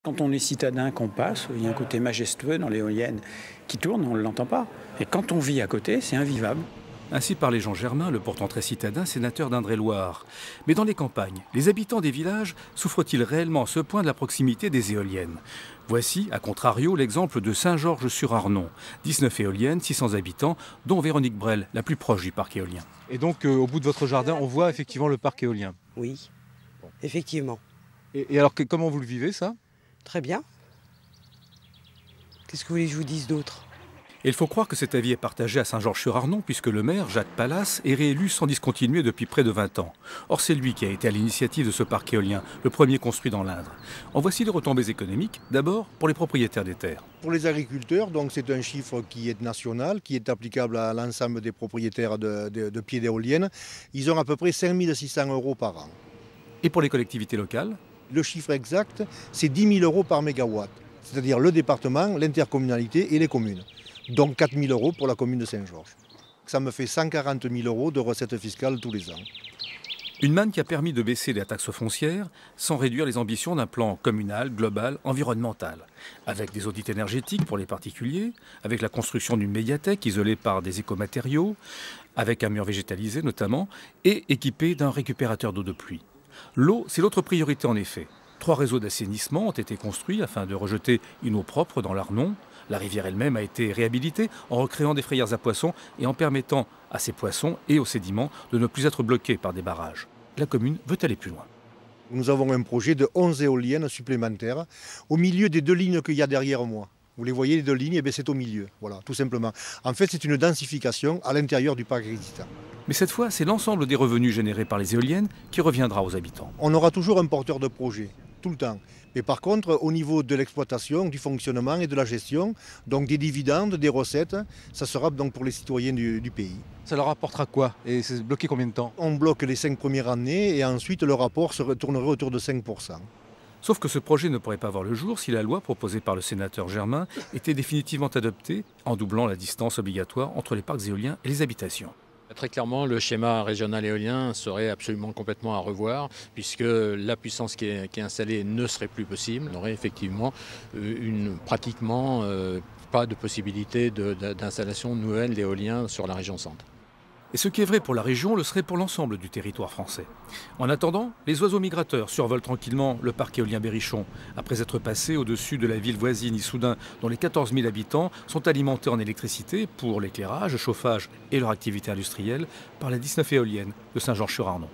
Quand on est citadin, qu'on passe, il y a un côté majestueux dans l'éolienne qui tourne, on ne l'entend pas. Et quand on vit à côté, c'est invivable. Ainsi parlait Jean Germain, le pourtant très citadin, sénateur d'Indre-et-Loire. Mais dans les campagnes, les habitants des villages souffrent-ils réellement à ce point de la proximité des éoliennes? Voici, à contrario, l'exemple de Saint-Georges-sur-Arnon. 19 éoliennes, 600 habitants, dont Véronique Brel, la plus proche du parc éolien. Et donc, au bout de votre jardin, on voit effectivement le parc éolien. Oui, effectivement. Et alors, comment vous le vivez, ça? Très bien. Qu'est-ce que vous voulez que je vous dise d'autre? Et il faut croire que cet avis est partagé à Saint-Georges-sur-Arnon, puisque le maire, Jacques Pallas, est réélu sans discontinuer depuis près de 20 ans. Or, c'est lui qui a été à l'initiative de ce parc éolien, le premier construit dans l'Indre. En voici les retombées économiques, d'abord pour les propriétaires des terres. Pour les agriculteurs, donc c'est un chiffre qui est national, qui est applicable à l'ensemble des propriétaires de pieds d'éoliennes. Ils ont à peu près 5 600 € par an. Et pour les collectivités locales? Le chiffre exact, c'est 10 000 € par mégawatt, c'est-à-dire le département, l'intercommunalité et les communes. Donc 4 000 € pour la commune de Saint-Georges. Ça me fait 140 000 € de recettes fiscales tous les ans. Une manne qui a permis de baisser la taxe foncière sans réduire les ambitions d'un plan communal, global, environnemental. Avec des audits énergétiques pour les particuliers, avec la construction d'une médiathèque isolée par des écomatériaux, avec un mur végétalisé notamment, et équipé d'un récupérateur d'eau de pluie. L'eau, c'est l'autre priorité en effet. 3 réseaux d'assainissement ont été construits afin de rejeter une eau propre dans l'Arnon. La rivière elle-même a été réhabilitée en recréant des frayères à poissons et en permettant à ces poissons et aux sédiments de ne plus être bloqués par des barrages. La commune veut aller plus loin. Nous avons un projet de 11 éoliennes supplémentaires au milieu des 2 lignes qu'il y a derrière moi. Vous les voyez, les 2 lignes, eh c'est au milieu, voilà, tout simplement. En fait, c'est une densification à l'intérieur du parc existant. Mais cette fois, c'est l'ensemble des revenus générés par les éoliennes qui reviendra aux habitants. On aura toujours un porteur de projet, tout le temps. Mais par contre, au niveau de l'exploitation, du fonctionnement et de la gestion, donc des dividendes, des recettes, ça sera donc pour les citoyens du pays. Ça leur apportera quoi? Et c'est bloqué combien de temps? On bloque les 5 premières années et ensuite le rapport se retournerait autour de 5%. Sauf que ce projet ne pourrait pas voir le jour si la loi proposée par le sénateur Germain était définitivement adoptée en doublant la distance obligatoire entre les parcs éoliens et les habitations. Très clairement, le schéma régional éolien serait absolument complètement à revoir, puisque la puissance qui est installée ne serait plus possible. On aurait effectivement pratiquement pas de possibilité d'installation nouvelle d'éolien sur la région centre. Et ce qui est vrai pour la région le serait pour l'ensemble du territoire français. En attendant, les oiseaux migrateurs survolent tranquillement le parc éolien Berrichon, après être passés au-dessus de la ville voisine Issoudun, dont les 14 000 habitants sont alimentés en électricité pour l'éclairage, le chauffage et leur activité industrielle par la 19 éolienne de Saint-Georges-sur-Arnon.